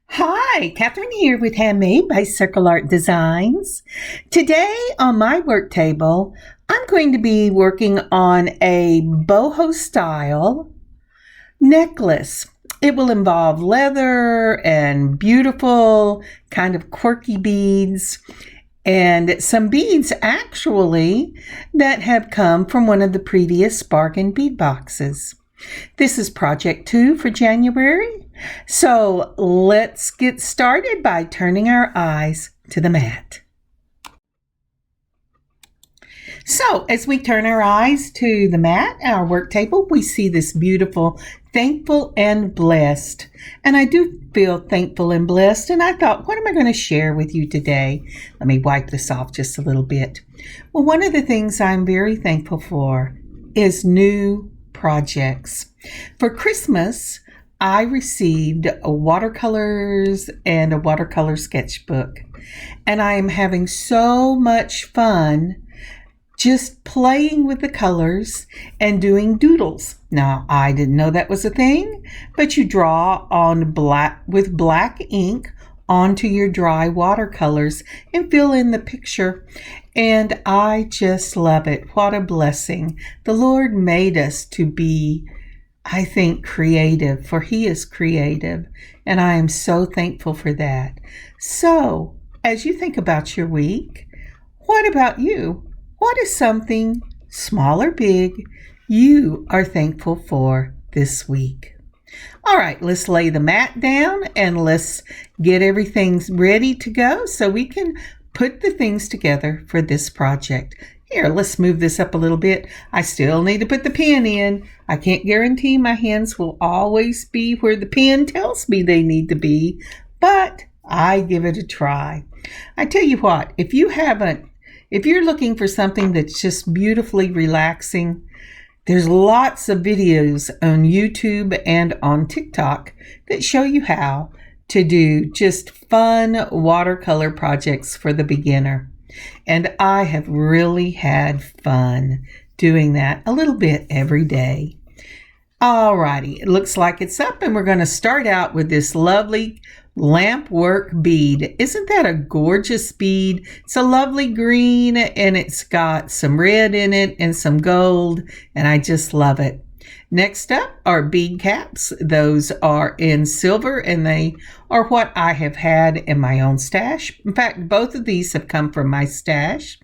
Hi, Kathryn here with Handmade by Circle Art Designs. Today on my work table, I'm going to be working on a boho style necklace. It will involve leather and beautiful kind of quirky beads and some beads actually that have come from one of the previous bargain bead boxes. This is project 2 for January. So let's get started by turning our eyes to the mat. So as we turn our eyes to the mat, our work table, we see this beautiful thankful and blessed. And I do feel thankful and blessed. And I thought, what am I going to share with you today? Let me wipe this off just a little bit. Well, one of the things I'm very thankful for is new projects. For Christmas, I received watercolors and a watercolor sketchbook, and I am having so much fun just playing with the colors and doing doodles. Now, I didn't know that was a thing, but you draw on with black ink onto your dry watercolors and fill in the picture. And I just love it. What a blessing. The Lord made us to be, I think, creative, for He is creative, and I am so thankful for that. So, as you think about your week, what about you? What is something, small or big, you are thankful for this week? All right, let's lay the mat down and let's get everything ready to go so we can put the things together for this project. Here, let's move this up a little bit. I still need to put the pen in. I can't guarantee my hands will always be where the pen tells me they need to be, but I give it a try. I tell you what, if you're looking for something that's just beautifully relaxing, there's lots of videos on YouTube and on TikTok that show you how to do just fun watercolor projects for the beginner. And I have really had fun doing that a little bit every day. Alrighty, it looks like it's up, and we're going to start out with this lovely Lampwork bead. Isn't that a gorgeous bead? It's a lovely green, and it's got some red in it and some gold, and I just love it. Next up are bead caps. Those are in silver, and they are what I have had in my own stash. In fact, both of these have come from my stash.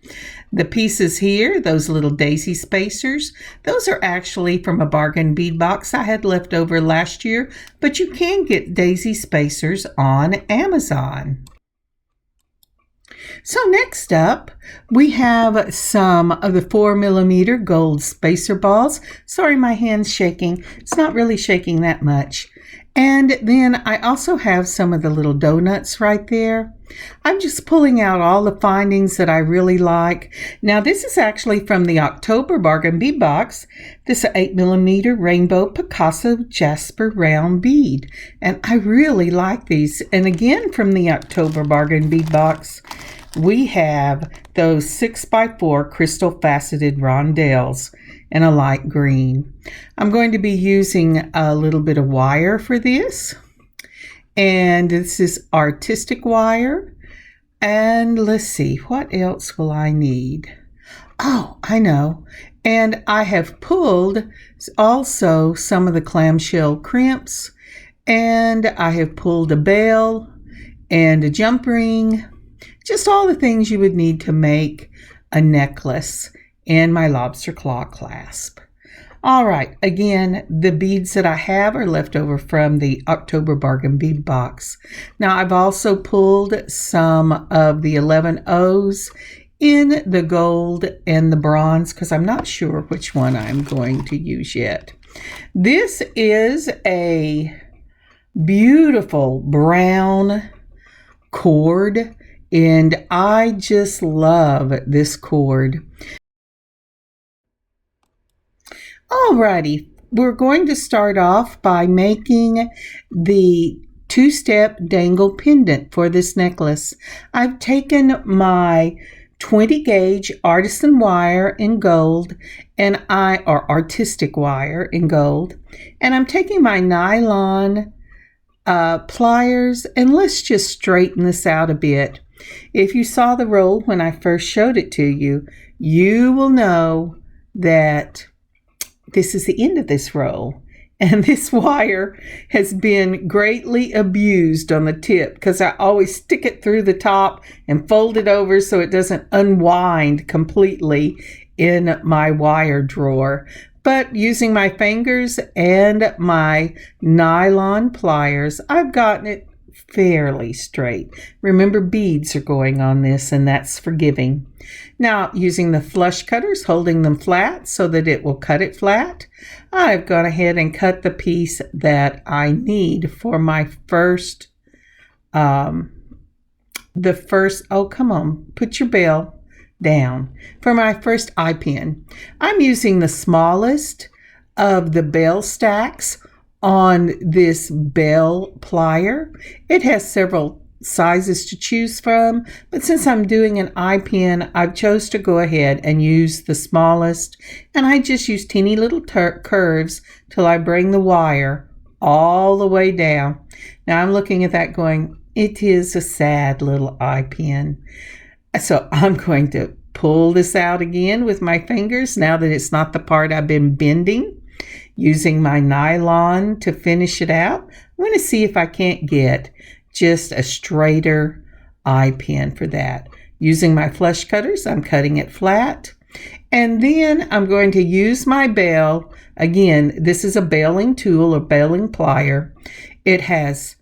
The pieces here, those little daisy spacers, those are actually from a bargain bead box I had left over last year, but you can get daisy spacers on Amazon. So next up, we have some of the 4mm gold spacer balls. Sorry, my hand's shaking. It's not really shaking that much. And then I also have some of the little donuts right there. I'm just pulling out all the findings that I really like. Now, this is actually from the October bargain bead box. This is an 8mm rainbow Picasso Jasper round bead. And I really like these. And again, from the October bargain bead box, we have those 6x4 crystal faceted rondelles in a light green. I'm going to be using a little bit of wire for this. And this is artistic wire. And let's see, what else will I need? Oh, I know. And I have pulled also some of the clamshell crimps. And I have pulled a bell and a jump ring. Just all the things you would need to make a necklace, and my lobster claw clasp. All right, again, the beads that I have are left over from the October bargain bead box. Now, I've also pulled some of the 11 O's in the gold and the bronze because I'm not sure which one I'm going to use yet. This is a beautiful brown cord, and I just love this cord. Alrighty, we're going to start off by making the two-step dangle pendant for this necklace. I've taken my 20 gauge artisan wire in gold or artistic wire in gold, and I'm taking my nylon pliers, and let's just straighten this out a bit. If you saw the roll when I first showed it to you, you will know that this is the end of this roll. And this wire has been greatly abused on the tip because I always stick it through the top and fold it over so it doesn't unwind completely in my wire drawer. But using my fingers and my nylon pliers, I've gotten it fairly straight. Remember, beads are going on this, and that's forgiving. Now, using the flush cutters, holding them flat so that it will cut it flat, I've gone ahead and cut the piece that I need for my first, oh, come on, put your bell down. For my first eye pin, I'm using the smallest of the bell stacks on this bell plier. It has several sizes to choose from, but since I'm doing an eye pin, I've chose to go ahead and use the smallest, and I just use teeny little curves till I bring the wire all the way down. Now I'm looking at that going, it is a sad little eye pin. So I'm going to pull this out again with my fingers now that it's not the part I've been bending. Using my nylon to finish it out, I'm going to see if I can't get just a straighter eye pin for that. Using my flush cutters, I'm cutting it flat. And then I'm going to use my bell. Again, this is a belling tool or belling plier. It has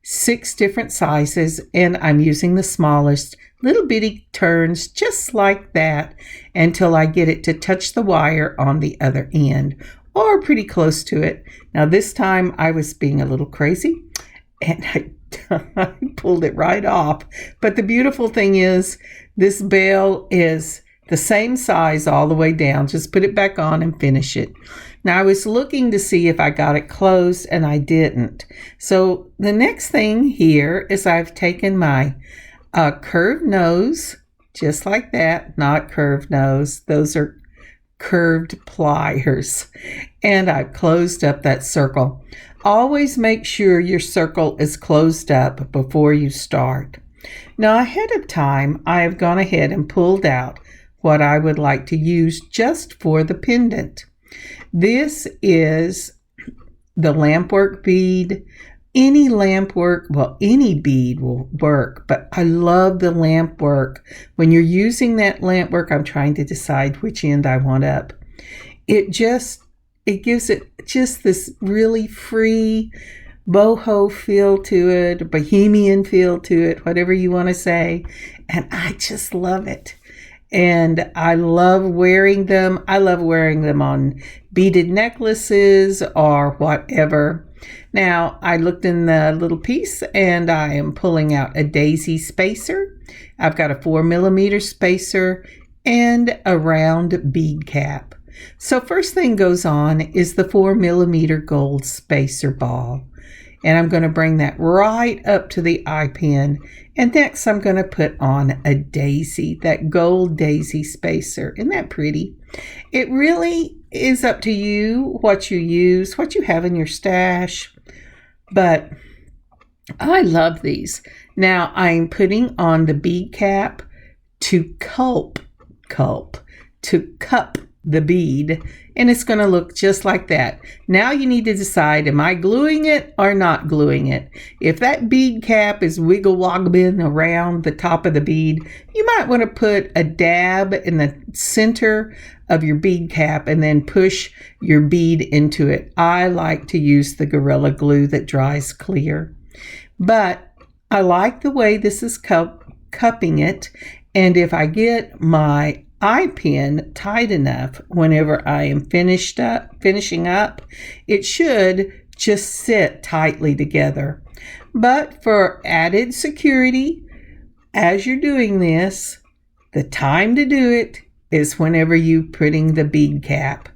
6 different sizes, and I'm using the smallest. Little bitty turns just like that until I get it to touch the wire on the other end, or pretty close to it. Now this time I was being a little crazy and I pulled it right off. But the beautiful thing is this bell is the same size all the way down. Just put it back on and finish it. Now I was looking to see if I got it closed, and I didn't. So the next thing here is I've taken my curved nose, just like that, not curved nose. Those are curved pliers, and I've closed up that circle. Always make sure your circle is closed up before you start. Now ahead of time, I have gone ahead and pulled out what I would like to use just for the pendant. This is the Lampwork bead. Any Lampwork, well, any bead will work, but I love the Lampwork. When you're using that Lampwork, I'm trying to decide which end I want up. It gives it just this really free boho feel to it, Bohemian feel to it, whatever you want to say. And I just love it. And I love wearing them. I love wearing them on beaded necklaces or whatever. Now, I looked in the little piece and I am pulling out a daisy spacer. I've got a 4mm spacer and a round bead cap. So first thing goes on is the 4mm gold spacer ball. And I'm going to bring that right up to the eye pin. And next I'm going to put on a daisy, that gold daisy spacer. Isn't that pretty? It really is up to you what you use, what you have in your stash. But I love these. Now I'm putting on the bead cap to cup the bead, and it's going to look just like that. Now you need to decide, am I gluing it or not gluing it? If that bead cap is wiggle wobbling around the top of the bead, you might want to put a dab in the center of your bead cap and then push your bead into it. I like to use the Gorilla Glue that dries clear, but I like the way this is cupping it. And if I get my eye pin tight enough whenever I am finishing up, it should just sit tightly together. But for added security, as you're doing this, the time to do it is whenever you're putting the bead cap.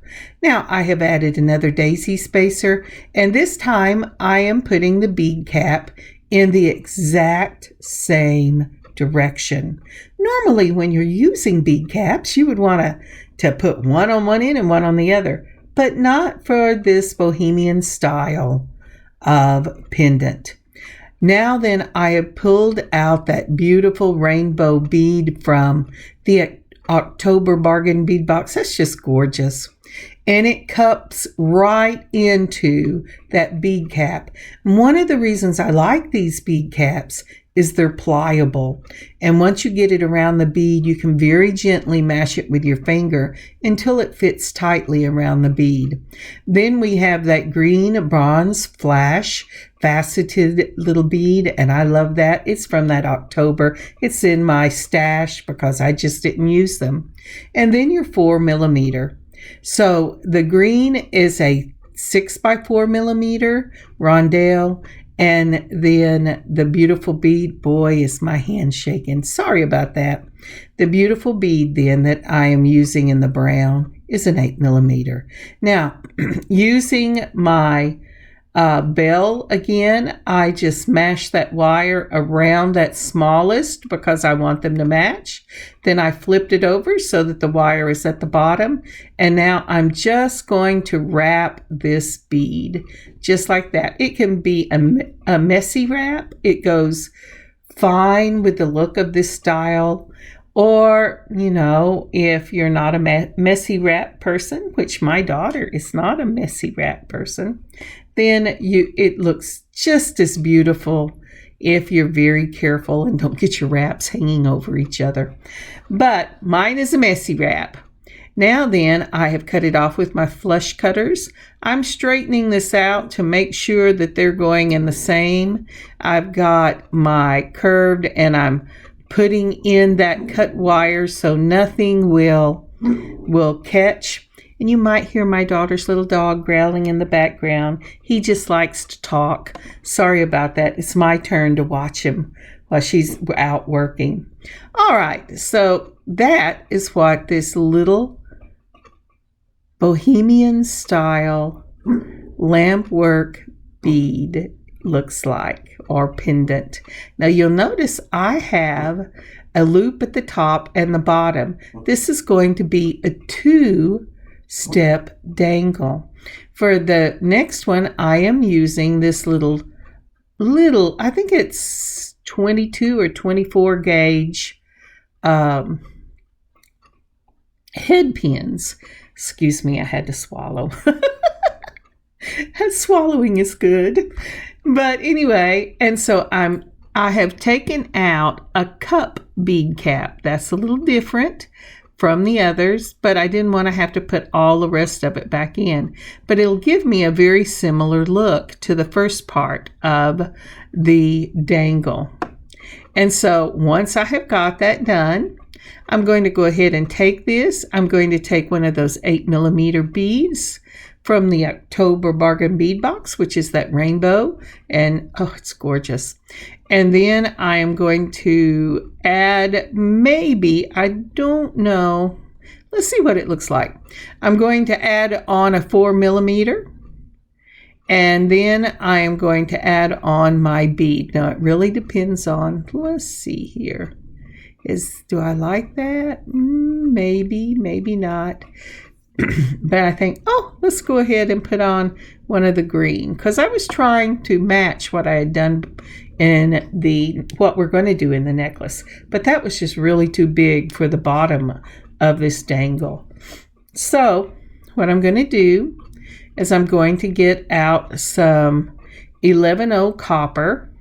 Now I have added another daisy spacer, and this time I am putting the bead cap in the exact same direction. Normally when you're using bead caps, you would want to put one on one end and one on the other, but not for this Bohemian style of pendant. Now then, I have pulled out that beautiful rainbow bead from the October bargain bead box. That's just gorgeous. And it cups right into that bead cap. And one of the reasons I like these bead caps is they're pliable. And once you get it around the bead, you can very gently mash it with your finger until it fits tightly around the bead. Then we have that green bronze flash faceted little bead, and I love that. It's from that October. It's in my stash because I just didn't use them. And then your 4mm. So the green is a 6x4mm rondelle. And then the beautiful bead, boy, is my hand shaking. Sorry about that. The beautiful bead then that I am using in the brown is an 8mm. Now, using my bell again, I just mash that wire around that smallest because I want them to match. Then I flipped it over so that the wire is at the bottom. And now I'm just going to wrap this bead just like that. It can be a messy wrap. It goes fine with the look of this style. Or, you know, if you're not a messy wrap person, which my daughter is not a messy wrap person, then it looks just as beautiful if you're very careful and don't get your wraps hanging over each other. But mine is a messy wrap. Now then, I have cut it off with my flush cutters. I'm straightening this out to make sure that they're going in the same. I've got my curved and I'm putting in that cut wire so nothing will catch. And you might hear my daughter's little dog growling in the background. He just likes to talk. Sorry about that. It's my turn to watch him while she's out working. All right, so that is what this little Bohemian style Lampwork bead looks like, or pendant. Now you'll notice I have a loop at the top and the bottom. This is going to be a 2-step dangle. For the next one, I am using this little, I think it's 22 or 24 gauge head pins. Excuse me, I had to swallow. Swallowing is good. But anyway, and so I have taken out a cup bead cap. That's a little different from the others, but I didn't want to have to put all the rest of it back in. But it'll give me a very similar look to the first part of the dangle. And so once I have got that done, I'm going to go ahead and take this. I'm going to take one of those 8mm beads from the October bargain bead box, which is that rainbow, and oh, it's gorgeous. And then I am going to add, maybe, I don't know, let's see what it looks like. I'm going to add on a 4mm, and then I am going to add on my bead. Now it really depends on, let's see here. Do I like that? Maybe, maybe not. But I think, oh, let's go ahead and put on one of the green, because I was trying to match what I had done in what we're going to do in the necklace. But that was just really too big for the bottom of this dangle. So what I'm going to do is I'm going to get out some 11/0 copper,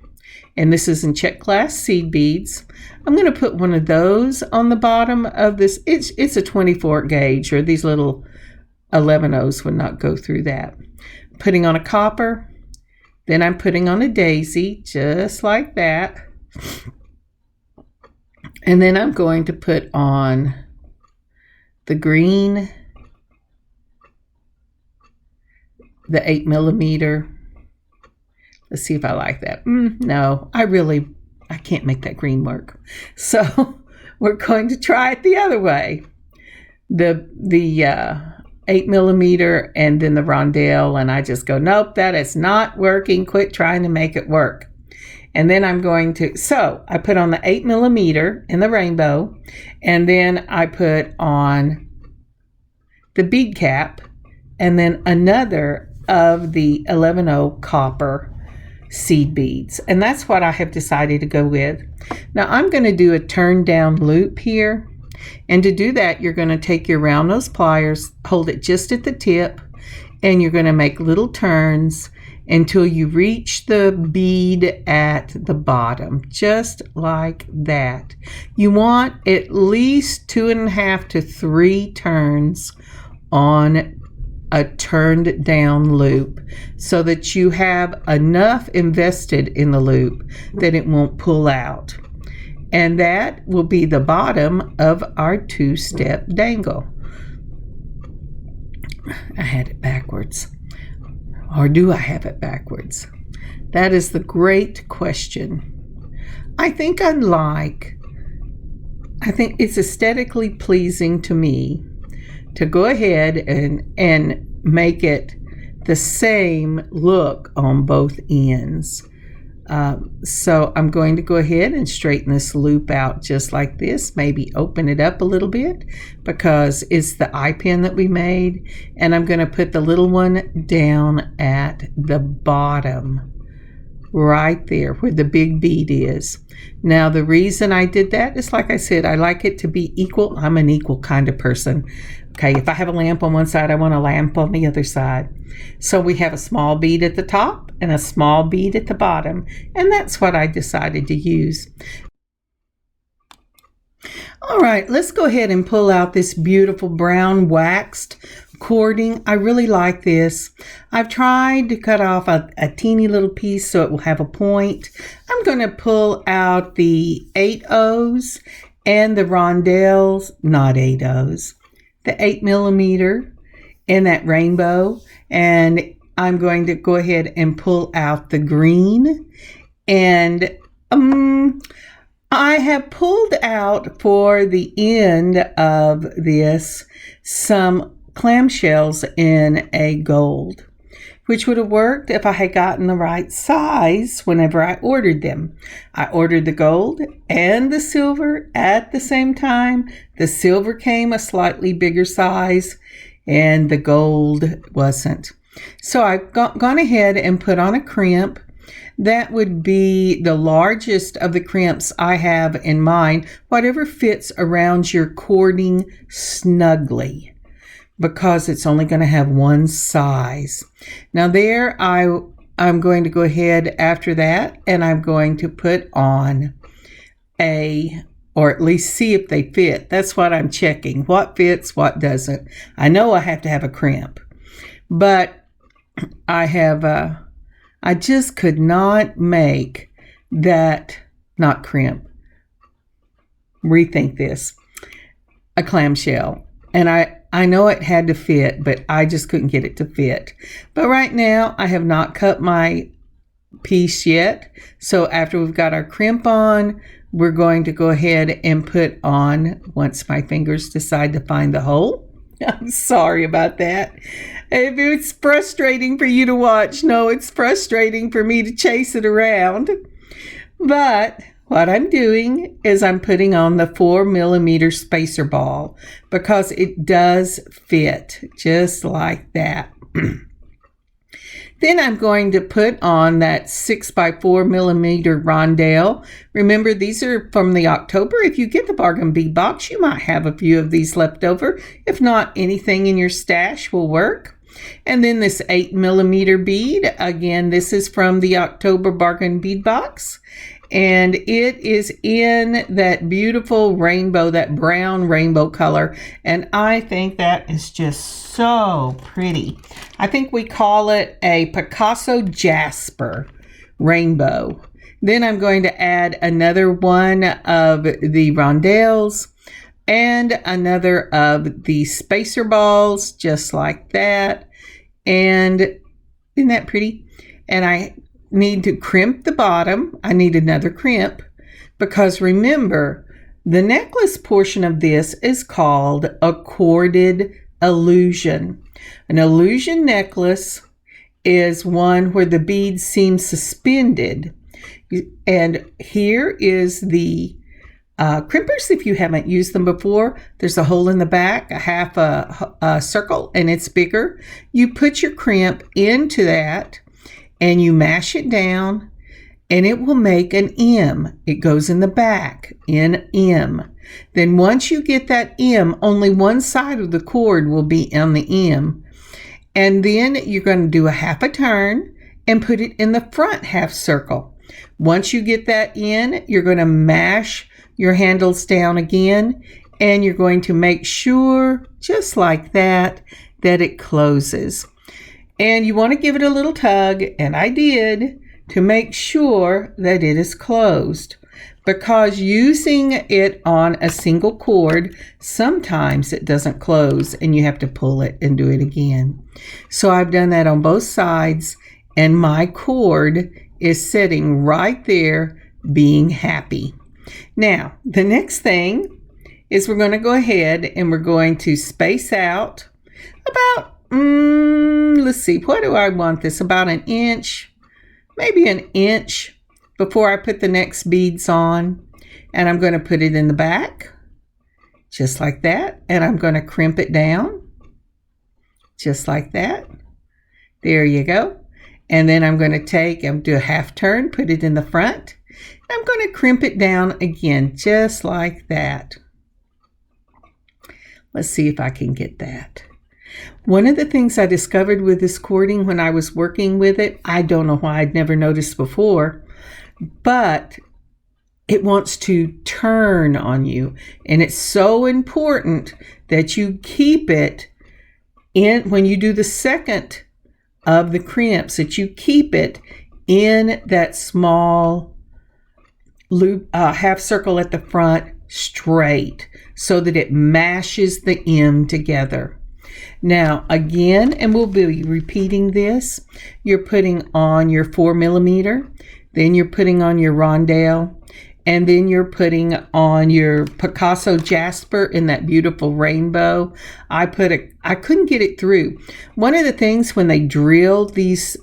and this is in check glass seed beads. I'm going to put one of those on the bottom of this. It's a 24 gauge, or these little 11/0s would not go through that. Putting on a copper, then I'm putting on a daisy, just like that. And then I'm going to put on the green, the 8mm. Let's see if I like that. No, I can't make that green work. So we're going to try it the other way. The 8mm and then the rondelle, and I just go, nope, that is not working. Quit trying to make it work. And then I'm going to, so I put on the 8mm in the rainbow, and then I put on the bead cap, and then another of the 11/0 copper seed beads, and that's what I have decided to go with. Now I'm going to do a turn down loop here, and to do that you're going to take your round nose pliers, hold it just at the tip, and you're going to make little turns until you reach the bead at the bottom, just like that. You want at least 2.5 to 3 turns on a turned down loop so that you have enough invested in the loop that it won't pull out. And that will be the bottom of our 2-step dangle. I had it backwards. Or do I have it backwards? That is the great question. I think it's aesthetically pleasing to me to go ahead and make it the same look on both ends. So I'm going to go ahead and straighten this loop out just like this, maybe open it up a little bit because it's the eye pin that we made, and I'm going to put the little one down at the bottom right there where the big bead is. Now the reason I did that is, like I said, I like it to be equal. I'm an equal kind of person. Okay, if I have a lamp on one side, I want a lamp on the other side. So we have a small bead at the top and a small bead at the bottom, and that's what I decided to use. All right, let's go ahead and pull out this beautiful brown waxed cording. I really like this. I've tried to cut off a teeny little piece so it will have a point. I'm going to pull out the 8/0s and the rondelles, not 8/0s, the 8mm in that rainbow, and I'm going to go ahead and pull out the green. And I have pulled out for the end of this some clamshells in a gold, which would have worked if I had gotten the right size whenever I ordered them. I ordered the gold and the silver at the same time. The silver came a slightly bigger size and the gold wasn't. So I've gone ahead and put on a crimp. That would be the largest of the crimps I have in mind, whatever fits around your cording snugly, because it's only going to have one size. Now there I'm going to go ahead after that, and I'm going to put on or at least see if they fit. That's what I'm checking. What fits, what doesn't. I know I have to have a crimp, but I just could not make that, not crimp, rethink this, a clamshell. And I know it had to fit, but I just couldn't get it to fit. But right now I have not cut my piece yet. So after we've got our crimp on, we're going to go ahead and put on, once my fingers decide to find the hole. I'm sorry about that. If it's frustrating for you to watch, no, it's frustrating for me to chase it around. But what I'm doing is I'm putting on the 4mm spacer ball because it does fit just like that. Then I'm going to put on that 6x4mm rondelle. Remember, these are from the October. If you get the bargain bead box, you might have a few of these left over. If not, anything in your stash will work. And then this 8mm bead. Again, this is from the October bargain bead box. And it is in that beautiful rainbow, that brown rainbow color. And I think that is just so pretty. I think we call it a Picasso Jasper rainbow. Then I'm going to add another one of the rondelles and another of the spacer balls, just like that. And isn't that pretty? And I need to crimp the bottom. I need another crimp because remember, the necklace portion of this is called a corded illusion. An illusion necklace is one where the bead seems suspended. And here is the crimpers. If you haven't used them before, there's a hole in the back, a half a circle, and it's bigger. You put your crimp into that, and you mash it down, and it will make an M. It goes in the back, in M. Then once you get that M, only one side of the cord will be on the M. And then you're going to do a half a turn and put it in the front half circle. Once you get that in, you're going to mash your handles down again, and you're going to make sure, just like that, that it closes. And you want to give it a little tug, and I did, to make sure that it is closed. Because using it on a single cord, sometimes it doesn't close and you have to pull it and do it again. So I've done that on both sides, and my cord is sitting right there being happy. Now, the next thing is we're going to go ahead and we're going to space out about, let's see, what do I want this? About an inch, maybe an inch before I put the next beads on. And I'm going to put it in the back, just like that. And I'm going to crimp it down, just like that. There you go. And then I'm going to take and do a half turn, put it in the front. I'm going to crimp it down again, just like that. Let's see if I can get that. One of the things I discovered with this cording when I was working with it, I don't know why I'd never noticed before, but it wants to turn on you. And it's so important that you keep it in, when you do the second of the crimps, that you keep it in that small loop, half circle at the front, straight, so that it mashes the M together. Now again, and we'll be repeating this, you're putting on your 4mm, then you're putting on your rondelle, and then you're putting on your Picasso jasper in that beautiful rainbow. I couldn't get it through. One of the things when they drill these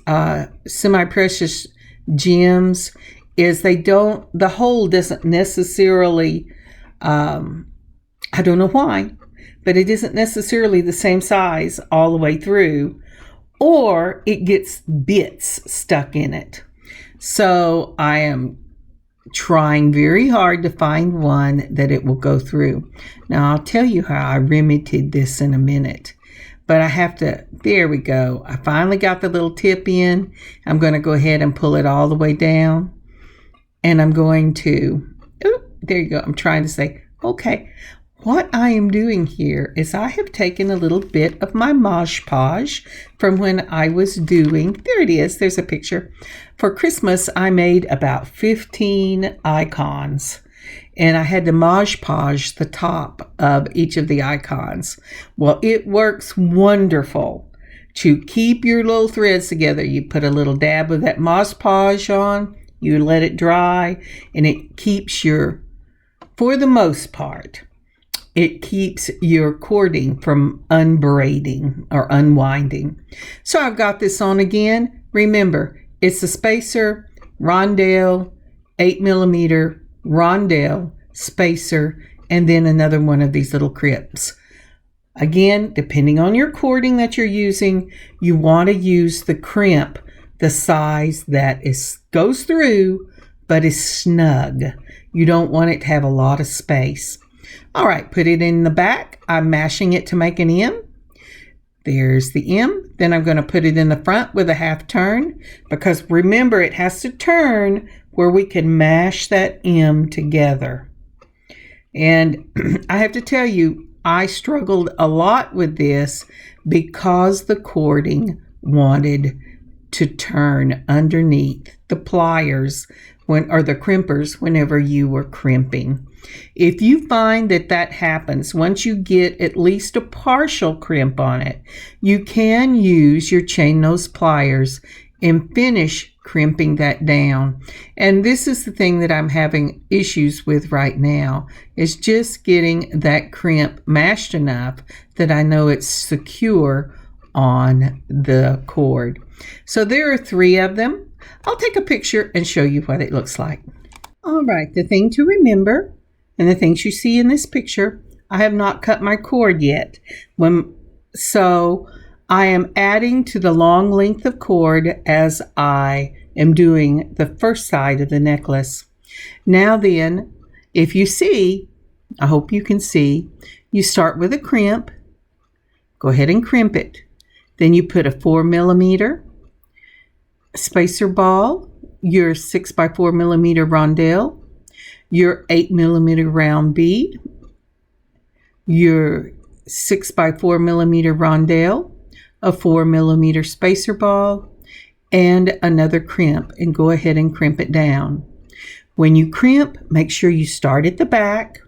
semi-precious gems is the hole doesn't necessarily, I don't know why, but it isn't necessarily the same size all the way through, or it gets bits stuck in it. So I am trying very hard to find one that it will go through. Now I'll tell you how I remedied this in a minute, but I have to, there we go. I finally got the little tip in. I'm going to go ahead and pull it all the way down, and I'm going to, there you go. I'm trying to say, okay, what I am doing here is I have taken a little bit of my Mod Podge from when I was doing, there it is, there's a picture. For Christmas, I made about 15 icons, and I had to Mod Podge the top of each of the icons. Well, it works wonderful to keep your little threads together. You put a little dab of that Mod Podge on, you let it dry, and it keeps your, for the most part, it keeps your cording from unbraiding or unwinding. So I've got this on again. Remember, it's a spacer, rondelle, 8mm, rondelle, spacer, and then another one of these little crimps. Again, depending on your cording that you're using, you want to use the crimp, the size that goes through, but is snug. You don't want it to have a lot of space. All right, put it in the back. I'm mashing it to make an M. There's the M. Then I'm going to put it in the front with a half turn, because remember, it has to turn where we can mash that M together. And I have to tell you, I struggled a lot with this because the cording wanted to turn underneath the pliers or the crimpers whenever you were crimping. If you find that happens, once you get at least a partial crimp on it, you can use your chain nose pliers and finish crimping that down. And this is the thing that I'm having issues with right now, is just getting that crimp mashed enough that I know it's secure on the cord. So there are 3 of them. I'll take a picture and show you what it looks like. All right, the thing to remember, and the things you see in this picture, I have not cut my cord yet. So I am adding to the long length of cord as I am doing the first side of the necklace. Now then, if you see, I hope you can see, you start with a crimp. Go ahead and crimp it. Then you put a 4mm spacer ball, your 6x4mm rondelle, your 8mm round bead, your 6x4mm rondelle, a 4mm spacer ball, and another crimp, and go ahead and crimp it down. When you crimp, make sure you start at the back.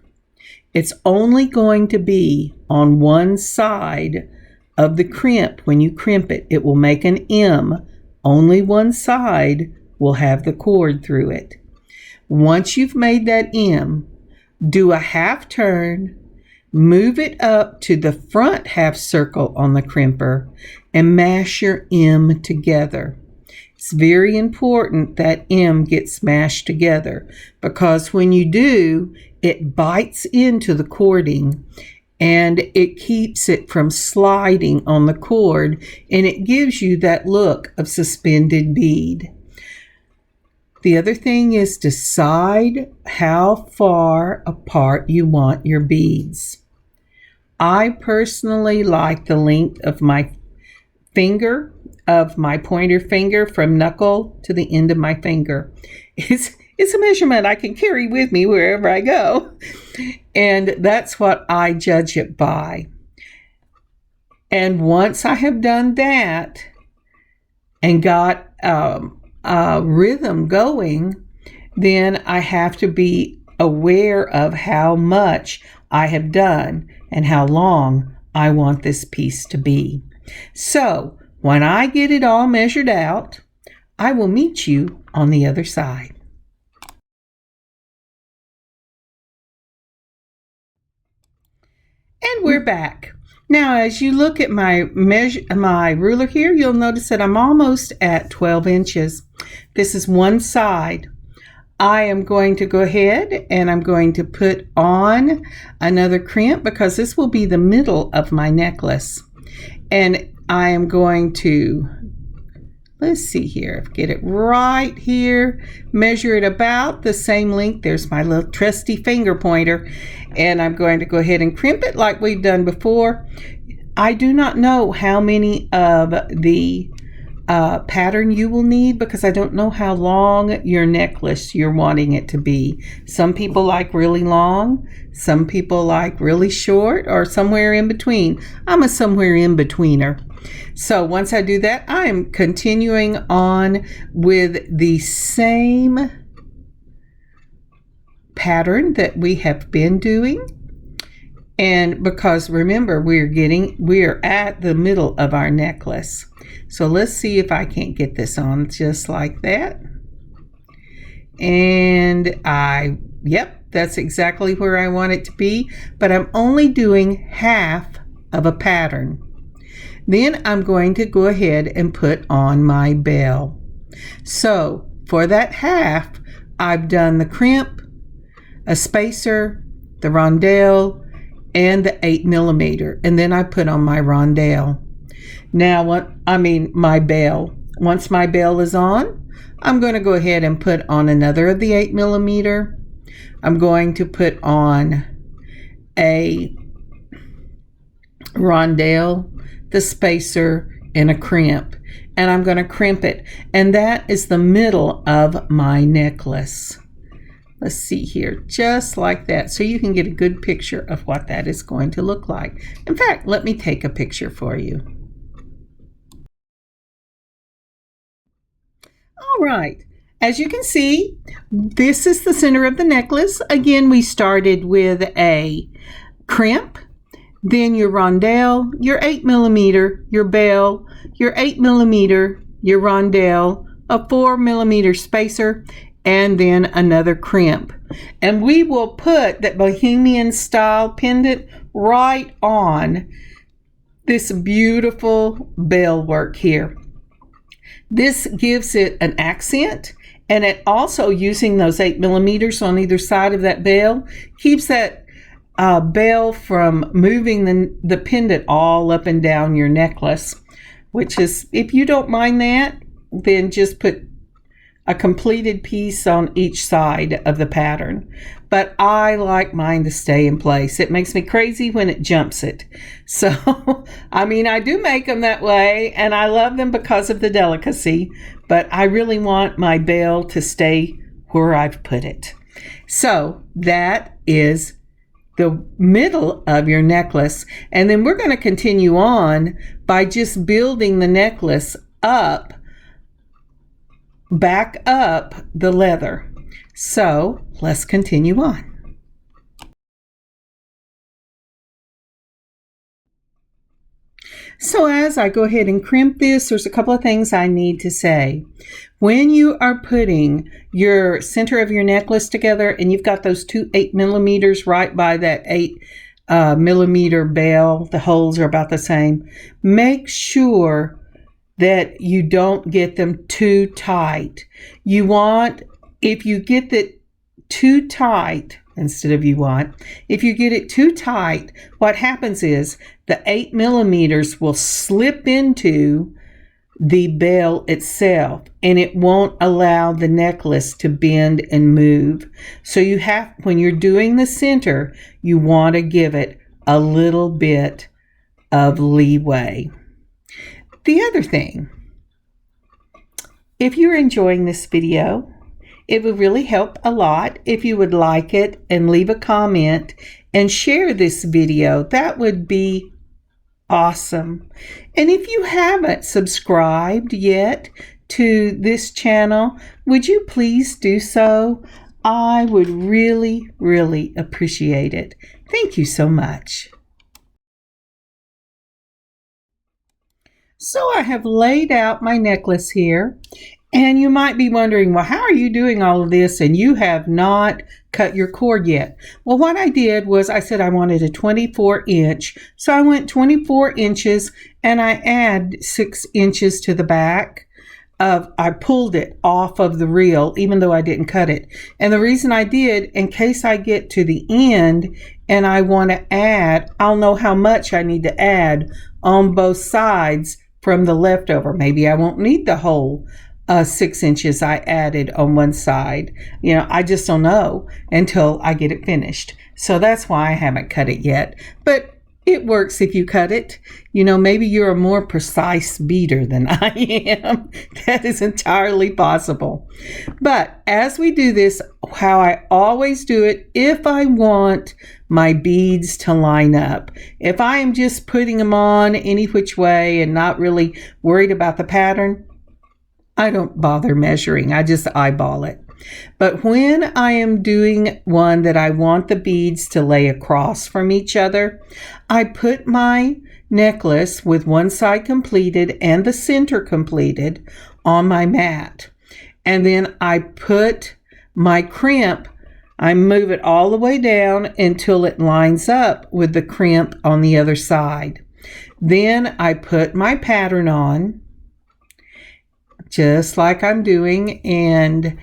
It's only going to be on one side of the crimp. When you crimp it, it will make an M. Only one side will have the cord through it. Once you've made that M, do a half turn, move it up to the front half circle on the crimper, and mash your M together. It's very important that M gets mashed together, because when you do, it bites into the cording and it keeps it from sliding on the cord, and it gives you that look of suspended bead. The other thing is decide how far apart you want your beads. I personally like the length of my finger, of my pointer finger, from knuckle to the end of my finger. It's a measurement I can carry with me wherever I go. And that's what I judge it by. And once I have done that and got a rhythm going, then I have to be aware of how much I have done and how long I want this piece to be. So when I get it all measured out, I will meet you on the other side. And we're back. Now, as you look at my ruler here, you'll notice that I'm almost at 12 inches. This is one side. I am going to go ahead and I'm going to put on another crimp, because this will be the middle of my necklace. And I am going to, let's see here, get it right here, measure it about the same length. There's my little trusty finger pointer, and I'm going to go ahead and crimp it like we've done before. I do not know how many of the pattern you will need, because I don't know how long your necklace you're wanting it to be. Some people like really long, some people like really short, or somewhere in between. I'm a somewhere in betweener. So once I do that, I am continuing on with the same pattern that we have been doing. And because remember, we're at the middle of our necklace. So let's see if I can't get this on just like that. And yep, that's exactly where I want it to be, but I'm only doing half of a pattern. Then I'm going to go ahead and put on my bell. So for that half, I've done the crimp, a spacer, the rondelle, and the 8mm, and then I put on my rondelle. Now, my bell. Once my bell is on, I'm going to go ahead and put on another of the 8mm. I'm going to put on a rondelle, the spacer, and a crimp, and I'm going to crimp it, and that is the middle of my necklace. Let's see here, just like that, so you can get a good picture of what that is going to look like. In fact, let me take a picture for you. All right, as you can see, this is the center of the necklace. Again, we started with a crimp, then your rondelle, your 8mm, your bell, your 8mm, your rondelle, a 4mm spacer, and then another crimp. And we will put that Bohemian style pendant right on this beautiful bell work here. This gives it an accent, and it also, using those 8mm on either side of that bell, keeps that bell from moving the pendant all up and down your necklace. which is, if you don't mind that, then just put a completed piece on each side of the pattern. But I like mine to stay in place. It makes me crazy when it jumps it. So, I mean, I do make them that way, and I love them because of the delicacy, but I really want my bell to stay where I've put it. So that is the middle of your necklace. And then we're going to continue on by just building the necklace up, back up the leather. So let's continue on. So as I go ahead and crimp this, there's a couple of things I need to say. When you are putting your center of your necklace together and you've got those two 8mm right by that 8mm bell, the holes are about the same, make sure that you don't get them too tight. You want, if you get it too tight, if you get it too tight, what happens is the 8mm will slip into the bell itself and it won't allow the necklace to bend and move. So you have, when you're doing the center, you want to give it a little bit of leeway. The other thing, if you're enjoying this video, it would really help a lot if you would like it and leave a comment and share this video. That would be awesome. And if you haven't subscribed yet to this channel, would you please do so? I would really, really appreciate it. Thank you so much. So I have laid out my necklace here, and you might be wondering, well, how are you doing all of this and you have not cut your cord yet? Well, what I did was I said I wanted a 24-inch, so I went 24 inches and I add 6 inches to the back. I pulled it off of the reel, even though I didn't cut it. And the reason I did, in case I get to the end and I want to add, I'll know how much I need to add on both sides from the leftover. Maybe I won't need the whole 6 inches I added on one side. You know, I just don't know until I get it finished. So that's why I haven't cut it yet. But it works if you cut it. You know, maybe you're a more precise beader than I am. That is entirely possible. But as we do this, how I always do it, if I want my beads to line up, if I am just putting them on any which way and not really worried about the pattern, I don't bother measuring. I just eyeball it. But when I am doing one that I want the beads to lay across from each other, I put my necklace with one side completed and the center completed on my mat. And then I put my crimp, I move it all the way down until it lines up with the crimp on the other side. Then I put my pattern on, just like I'm doing, and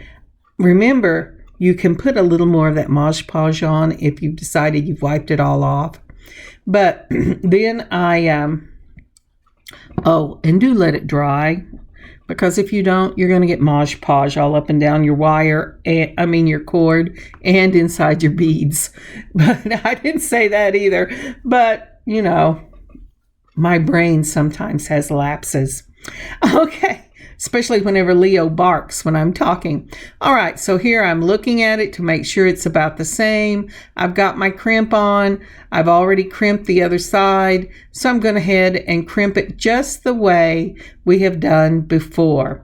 remember, you can put a little more of that Mod Podge on if you've decided you've wiped it all off. But then and do let it dry, because if you don't, you're going to get Mod Podge all up and down your wire, your cord, and inside your beads. But I didn't say that either. But, you know, my brain sometimes has lapses. Okay. Especially whenever Leo barks when I'm talking. All right, so here I'm looking at it to make sure it's about the same. I've got my crimp on. I've already crimped the other side. So I'm going to head and crimp it just the way we have done before.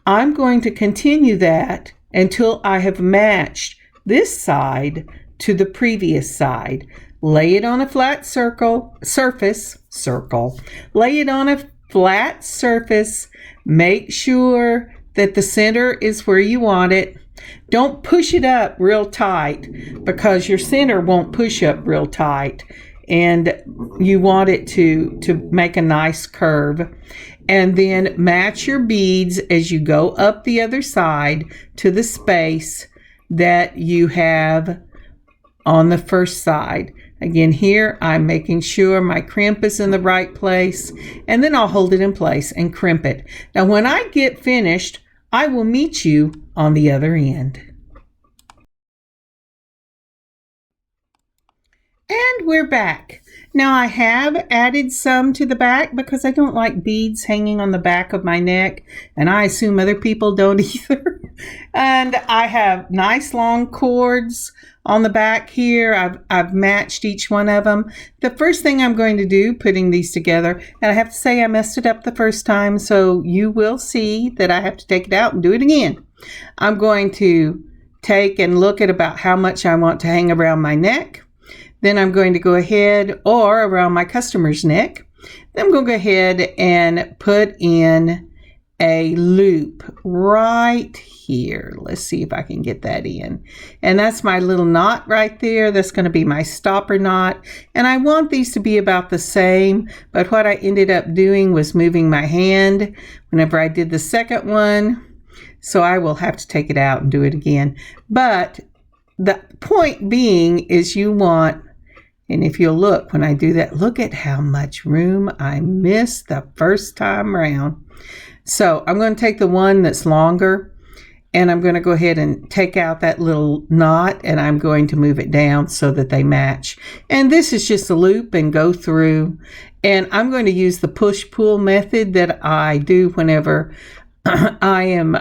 I'm going to continue that until I have matched this side to the previous side. Lay it on a flat surface. Lay it on a flat surface. Make sure that the center is where you want it. Don't push it up real tight, because your center won't push up real tight, and you want it to make a nice curve. And then match your beads as you go up the other side to the space that you have on the first side. Again, here I'm making sure my crimp is in the right place, and then I'll hold it in place and crimp it. Now when I get finished, I will meet you on the other end. And we're back. Now I have added some to the back because I don't like beads hanging on the back of my neck, and I assume other people don't either. And I have nice long cords on the back here. I've matched each one of them. The first thing I'm going to do, putting these together, and I have to say I messed it up the first time, so you will see that I have to take it out and do it again. I'm going to take and look at about how much I want to hang around my neck. Then I'm going to go ahead, or around my customer's neck. Then I'm going to go ahead and put in a loop right here. Let's see if I can get that in. And that's my little knot right there. That's going to be my stopper knot. And I want these to be about the same, but what I ended up doing was moving my hand whenever I did the second one. So I will have to take it out and do it again. But the point being is you want, and if you'll look when I do that, look at how much room I missed the first time around. So I'm going to take the one that's longer, and I'm going to go ahead and take out that little knot, and I'm going to move it down so that they match. And this is just a loop and go through. And I'm going to use the push-pull method that I do whenever I am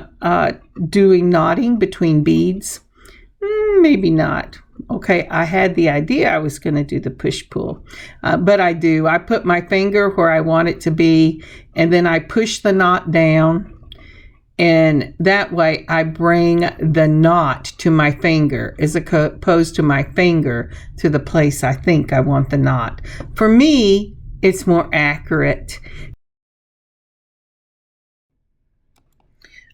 doing knotting between beads. Maybe not. Okay, I had the idea I was going to do the push-pull, but I do. I put my finger where I want it to be, and then I push the knot down, and that way I bring the knot to my finger as opposed to my finger to the place I think I want the knot. For me, it's more accurate.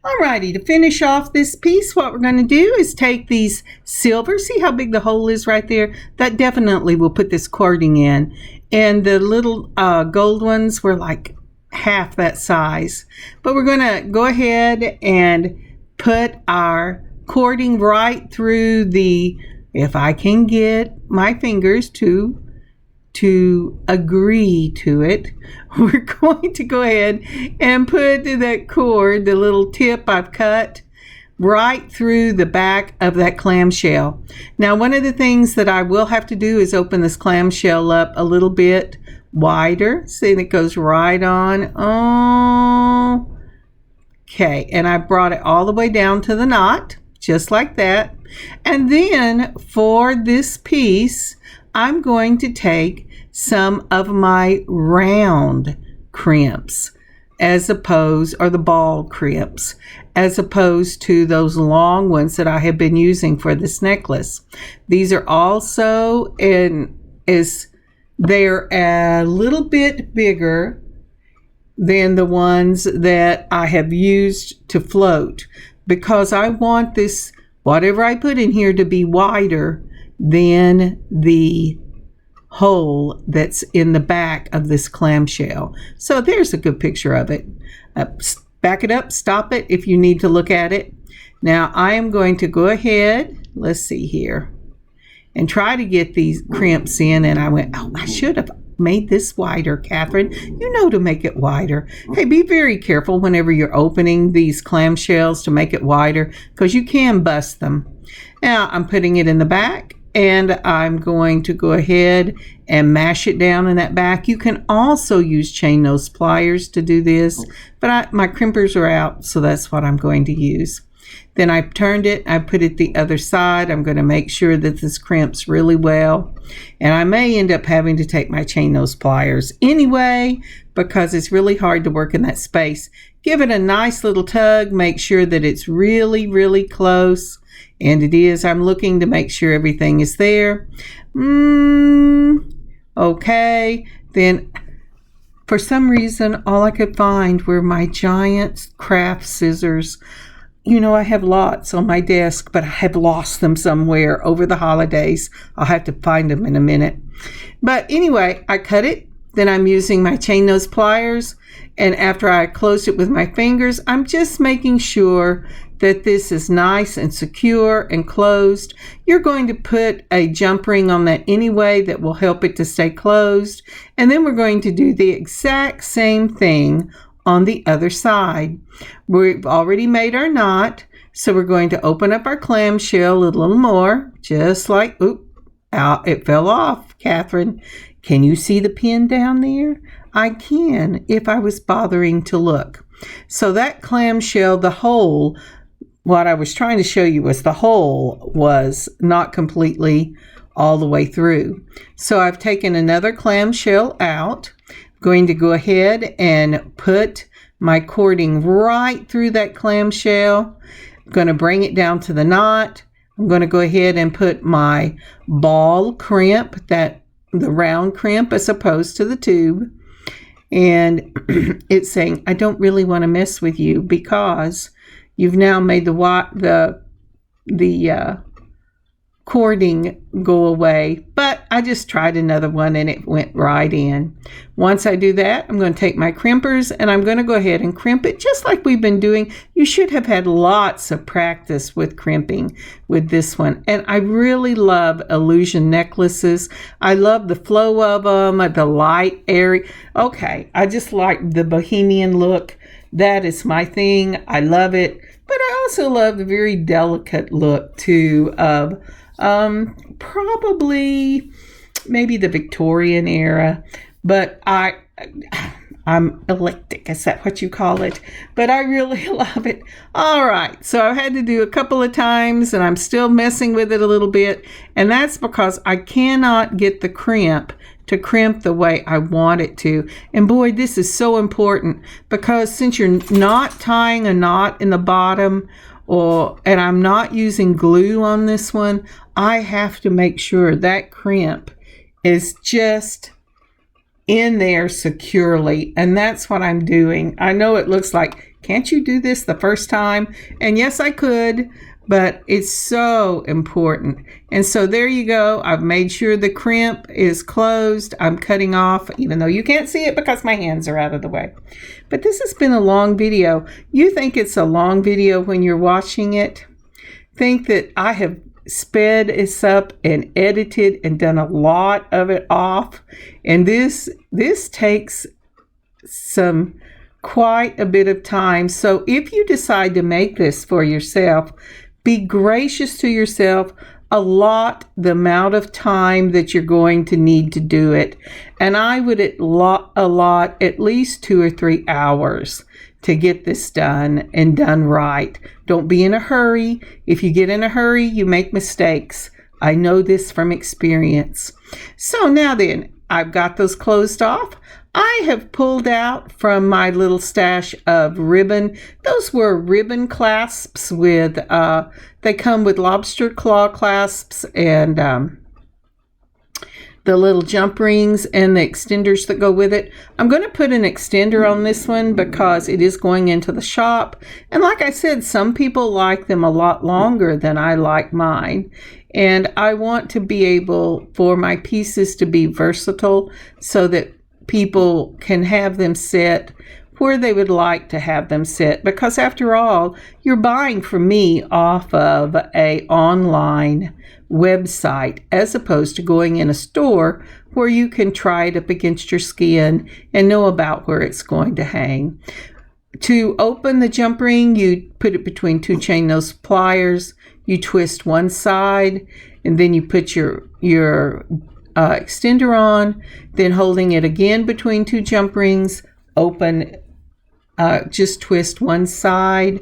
Alrighty, to finish off this piece, what we're going to do is take these silver. See how big the hole is right there? That definitely will put this cording in. And the little gold ones were like half that size. But we're going to go ahead and put our cording right through the, if I can get my fingers to agree to it, we're going to go ahead and put that cord, the little tip I've cut, right through the back of that clamshell. Now, one of the things that I will have to do is open this clamshell up a little bit wider. See, it goes right on. Oh, okay, and I brought it all the way down to the knot, just like that. And then for this piece, I'm going to take some of my round crimps as opposed, or the ball crimps, as opposed to those long ones that I have been using for this necklace. These are also they're a little bit bigger than the ones that I have used to float, because I want this, whatever I put in here, to be wider than the hole that's in the back of this clamshell. So there's a good picture of it. Back it up, stop it if you need to look at it. Now I am going to go ahead, let's see here, and try to get these crimps in. And I went, oh, I should have made this wider, Kathryn. You know to make it wider. Hey, be very careful whenever you're opening these clamshells to make it wider, because you can bust them. Now I'm putting it in the back, and I'm going to go ahead and mash it down in that back. You can also use chain nose pliers to do this, but my crimpers are out, so that's what I'm going to use. Then I turned it, I put it the other side. I'm going to make sure that this crimps really well. And I may end up having to take my chain nose pliers anyway, because it's really hard to work in that space. Give it a nice little tug, make sure that it's really, really close. And it is. I'm looking to make sure everything is there. Okay. Then for some reason, all I could find were my giant craft scissors. You know, I have lots on my desk, but I have lost them somewhere over the holidays. I'll have to find them in a minute. But anyway, I cut it. Then I'm using my chain nose pliers. And after I closed it with my fingers, I'm just making sure that this is nice and secure and closed. You're going to put a jump ring on that anyway that will help it to stay closed. And then we're going to do the exact same thing on the other side. We've already made our knot, so we're going to open up our clamshell a little more, just like, out, it fell off, Kathryn. Can you see the pin down there? I can if I was bothering to look. So that clamshell, the hole, what I was trying to show you was the hole was not completely all the way through. So I've taken another clamshell out. I'm going to go ahead and put my cording right through that clamshell. I'm going to bring it down to the knot. I'm going to go ahead and put my ball crimp, the round crimp as opposed to the tube. And it's saying, I don't really want to mess with you because you've now made the cording go away. But I just tried another one and it went right in. Once I do that, I'm going to take my crimpers and I'm going to go ahead and crimp it just like we've been doing. You should have had lots of practice with crimping with this one. And I really love illusion necklaces. I love the flow of them, the light, airy. Okay, I just like the Bohemian look. That is my thing. I love it. But I also love the very delicate look too of probably maybe the Victorian era, but I'm eclectic. Is that what you call it? But I really love it. All right. So I've had to do a couple of times and I'm still messing with it a little bit. And that's because I cannot get the crimp to crimp the way I want it to. And boy, this is so important because since you're not tying a knot in the bottom and I'm not using glue on this one, I have to make sure that crimp is just in there securely. And that's what I'm doing. I know it looks like, can't you do this the first time? And yes, I could, but it's so important. And so there you go. I've made sure the crimp is closed. I'm cutting off, even though you can't see it because my hands are out of the way. But this has been a long video. You think it's a long video when you're watching it? Think that I have sped this up and edited and done a lot of it off. And this takes quite a bit of time. So if you decide to make this for yourself, be gracious to yourself. Allot the amount of time that you're going to need to do it. And I would allot at least 2 or 3 hours to get this done and done right. Don't be in a hurry. If you get in a hurry, you make mistakes. I know this from experience. So now then, I've got those closed off. I have pulled out from my little stash of ribbon. Those were ribbon clasps with, they come with lobster claw clasps and the little jump rings and the extenders that go with it. I'm going to put an extender on this one because it is going into the shop. And like I said, some people like them a lot longer than I like mine. And I want to be able for my pieces to be versatile so that people can have them set where they would like to have them set. Because after all, you're buying from me off of an online website as opposed to going in a store where you can try it up against your skin and know about where it's going to hang. To open the jump ring, you put it between 2 chain nose pliers, you twist one side, and then you put your extender on, then holding it again between 2 jump rings, open, just twist one side,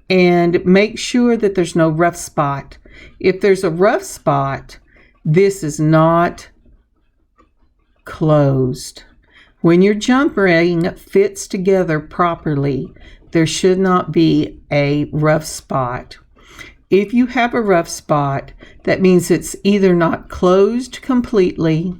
and make sure that there's no rough spot. If there's a rough spot, this is not closed. When your jump ring fits together properly, there should not be a rough spot. If you have a rough spot, that means it's either not closed completely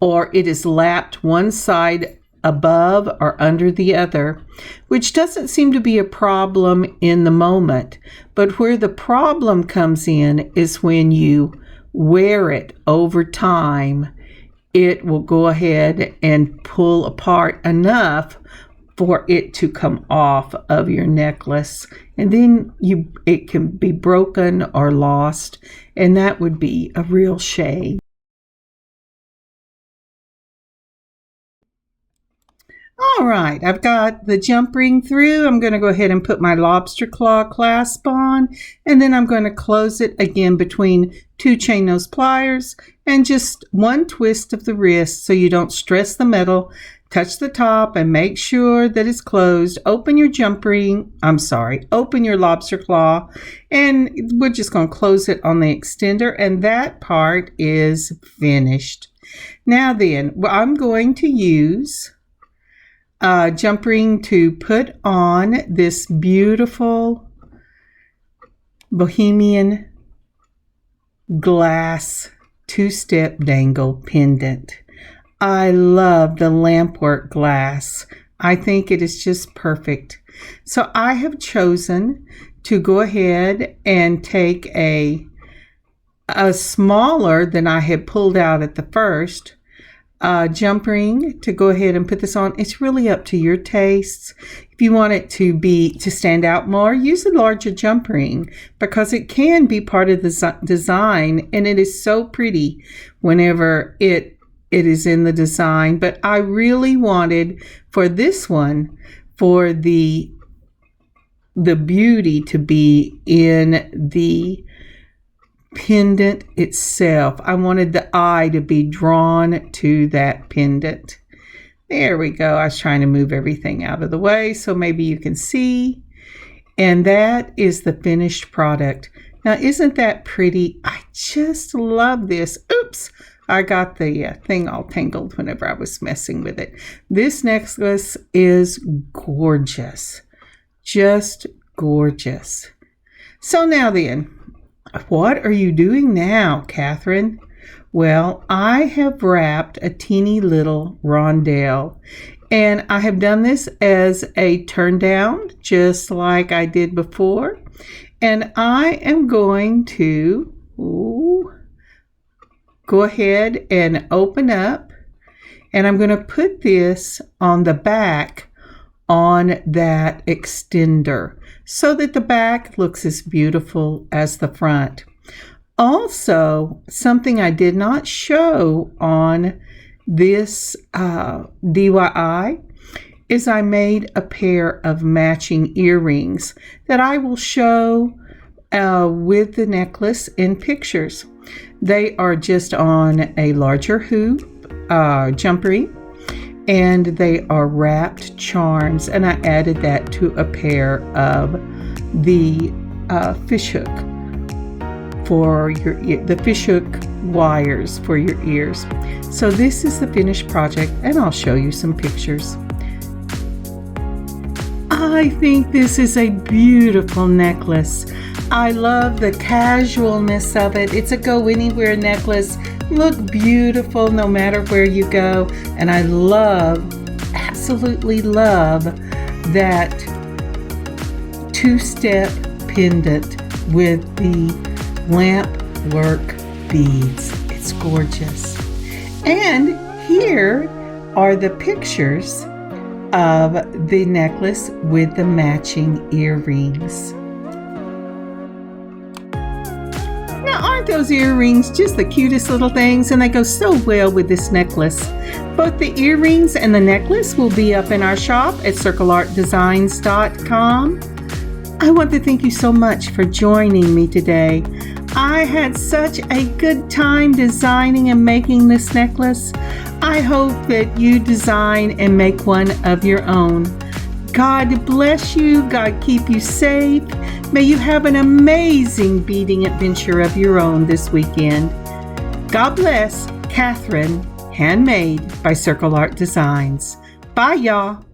or it is lapped one side above or under the other, which doesn't seem to be a problem in the moment. But where the problem comes in is when you wear it over time, it will go ahead and pull apart enough for it to come off of your necklace, and then it can be broken or lost, and that would be a real shame. All right, I've got the jump ring through. I'm going to go ahead and put my lobster claw clasp on, and then I'm going to close it again between 2 chain nose pliers and just 1 twist of the wrist so you don't stress the metal. Touch the top and make sure that it's closed. Open your open your lobster claw, and we're just going to close it on the extender, and that part is finished. Now then, I'm going to use jump ring to put on this beautiful Bohemian glass 2-step dangle pendant. I love the Lampwork glass. I think it is just perfect. So I have chosen to go ahead and take a smaller than I had pulled out at the first jump ring to go ahead and put this on. It's really up to your tastes. If you want it to stand out more, use a larger jump ring because it can be part of the design, and it is so pretty whenever it is in the design. But I really wanted for this one for the beauty to be in the pendant itself. I wanted the eye to be drawn to that pendant. There we go. I was trying to move everything out of the way so maybe you can see. And that is the finished product. Now, isn't that pretty? I just love this. Oops, I got the thing all tangled whenever I was messing with it. This necklace is gorgeous. Just gorgeous. So now then, what are you doing now, Kathryn? Well, I have wrapped a teeny little rondelle, and I have done this as a turn down, just like I did before. And I am going to go ahead and open up, and I'm going to put this on the back on that extender so that the back looks as beautiful as the front. Also, something I did not show on this DIY is I made a pair of matching earrings that I will show with the necklace in pictures. They are just on a larger hoop jump ring, and they are wrapped charms, and I added that to a pair of the fishhook for the fishhook wires for your ears. So this is the finished project, and I'll show you some pictures. I think this is a beautiful necklace. I love the casualness of it. It's a go anywhere necklace. Look beautiful no matter where you go. And I absolutely love that 2-step pendant with the Lampwork beads. It's gorgeous. And here are the pictures of the necklace with the matching earrings. Now, aren't those earrings just the cutest little things? And they go so well with this necklace. Both the earrings and the necklace will be up in our shop at circleartdesigns.com. I want to thank you so much for joining me today. I had such a good time designing and making this necklace. I hope that you design and make one of your own. God bless you. God keep you safe. May you have an amazing beading adventure of your own this weekend. God bless. Kathryn, Handmade by Circle Art Designs. Bye, y'all.